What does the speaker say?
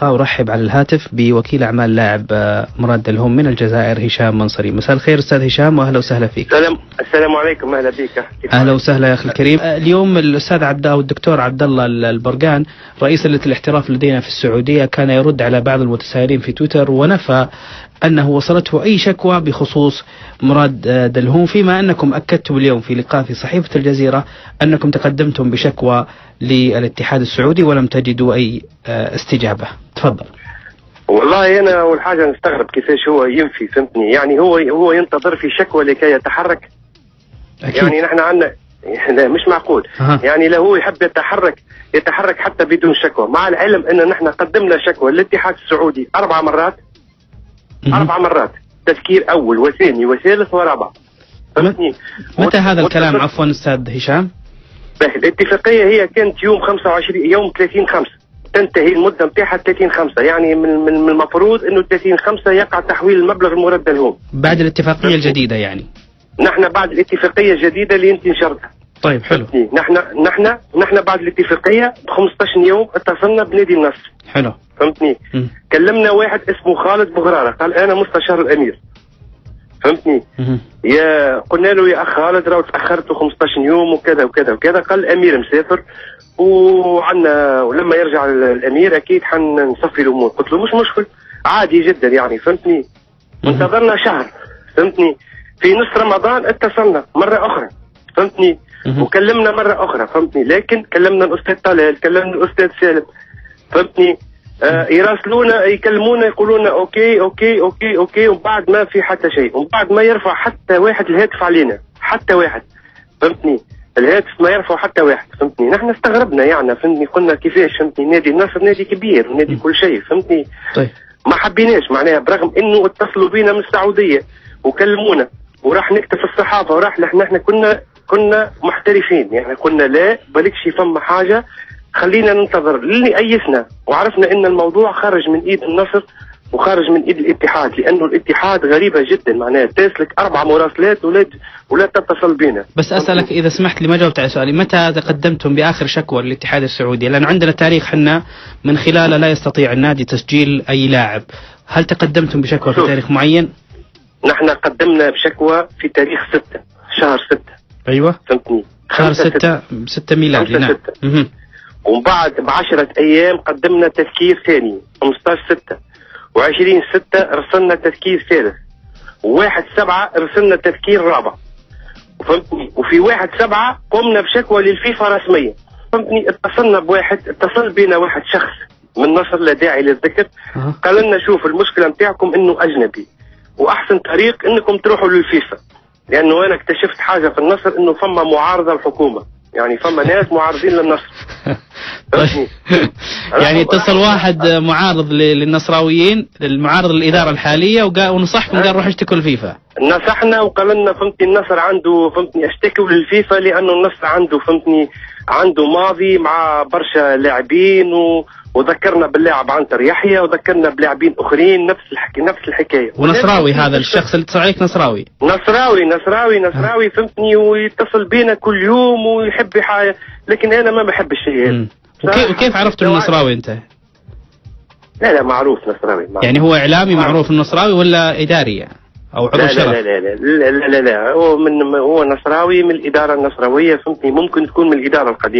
اللقاء ورحب على الهاتف بوكيل أعمال لاعب مراد دلهوم من الجزائر هشام منصري. مساء الخير أستاذ هشام وأهلا وسهلا فيك. السلام عليكم، أهلا بك. أهلا وسهلا يا أخي الكريم. اليوم الأستاذ الدكتور عبد الله البرقان رئيس لجنة الاحتراف لدينا في السعودية كان يرد على بعض المتسائلين في تويتر ونفى أنه وصلته أي شكوى بخصوص مراد دلهوم، فيما أنكم أكدتم اليوم في لقاء في صحيفة الجزيرة أنكم تقدمتم بشكوى للاتحاد السعودي ولم تجدوا أي استجابة. تفضل. والله أنا أول حاجة نستغرب كيفاش هو ينفي، فهمتني؟ يعني هو ينتظر في شكوى لكي يتحرك. أكيد. يعني نحن عندنا لا مش معقول. يعني لو هو يحب يتحرك حتى بدون شكوى، مع العلم أن نحن قدمنا شكوى للاتحاد السعودي 4 مرات. 4 مرات، تذكير أول وثاني وثالث ورابع. فهمتني؟ متى هذا الكلام عفوا أستاذ هشام؟ الاتفاقية هي كانت يوم 30/5 تنتهي المدة نتاعها 30/5، يعني من المفروض انه 30/5 يقع تحويل المبلغ المرد لهم بعد الاتفاقية الجديدة. يعني نحن بعد الاتفاقية الجديدة اللي انت نشرتها. طيب حلو. نحن بعد الاتفاقية ب 15 يوم اتصلنا بنادي النصر. حلو. فهمتني؟ كلمنا واحد اسمه خالد بغرارة، قال انا مستشار الامير. فهمتني؟ قلنا له يا اخ خالد راهو تاخرتوا 15 يوم وكذا وكذا وكذا. قال الامير مسافر ولما يرجع الامير اكيد حنصفي الامور. قلت له مش مشكل، عادي جدا يعني. فهمتني؟ انتظرنا شهر. فهمتني؟ في نص رمضان اتصلنا مرة اخرى. فهمتني؟ وكلمنا مرة اخرى. فهمتني؟ لكن كلمنا الاستاذ طلال، كلمنا الاستاذ سالم. فهمتني؟ يراسلونا يكلمونا يقولونا اوكي اوكي اوكي اوكي، وبعد ما في حتى شيء، وبعد ما يرفع حتى واحد الهاتف علينا، حتى واحد. فهمتني؟ الهاتف ما يرفع حتى واحد. فهمتني؟ نحن استغربنا يعني. فهمتني؟ قلنا كيفاش؟ فهمتني؟ نادي النصر نادي كبير ونادي كل شيء. فهمتني؟ طيب. ما حبيناش معناها، برغم انه اتصلوا بينا من السعودية وكلمونا وراح نكتب في الصحافة وراح نحن كنا محترفين يعني. قلنا لا بالكش فما حاجة، خلينا ننتظر. اللي أيسنا وعرفنا ان الموضوع خارج من ايد النصر وخارج من ايد الاتحاد، لانه الاتحاد غريبة جدا معناها تسلك 4 مراسلات ولا تتصل بينا. بس اسألك اذا سمحت لي، ما جاوبت على سؤالي، متى تقدمتم باخر شكوى للاتحاد السعودي؟ لان عندنا تاريخ حنا من خلاله لا يستطيع النادي تسجيل اي لاعب. هل تقدمتم بشكوى في تاريخ معين؟ نحن قدمنا بشكوى في تاريخ 6 شهر 6. ايوه. فهمتني؟ شهر 6 ميلادي. نعم. وبعد ب10 أيام قدمنا تذكير ثاني 15/6، و20/6 رسلنا تذكير ثالث، و1/7 رسلنا تذكير رابع. فهمتني؟ وفي 1/7 قمنا بشكوى للفيفا رسميا. فهمتني؟ اتصل بينا واحد شخص من نصر لا داعي للذكر. قال لنا شوف المشكلة نتاعكم انه اجنبي، واحسن طريق انكم تروحوا للفيفا، لانه انا اكتشفت حاجة في النصر انه فما معارضة الحكومة، يعني فما ناس معارضين للنصر. يعني اتصل واحد معارض للنصراويين، المعارض للإدارة الحالية، ونصحكم قال روح اشتكوا الفيفا. نصحنا وقال لنا فهمتني النصر عنده، فهمتني اشتكوا للفيفا لانه النصر عنده، فهمتني عنده ماضي مع برشا لاعبين، وذكرنا باللاعب عنتر يحيى وذكرنا بلاعبين اخرين نفس الحكايه. ونصراوي هذا الشخص اللي اتصل عليك نصراوي. فهمتني؟ ويتصل بينا كل يوم ويحب حاجه، لكن انا ما بحب الشيء هذا. وكيف عرفت النصراوي انت؟ لا معروف نصراوي. يعني هو اعلامي معروف النصراوي ولا اداري او عضو شرف؟ لا هو نصراوي من الاداره النصراويه. فهمتني؟ ممكن تكون من الاداره القديمه.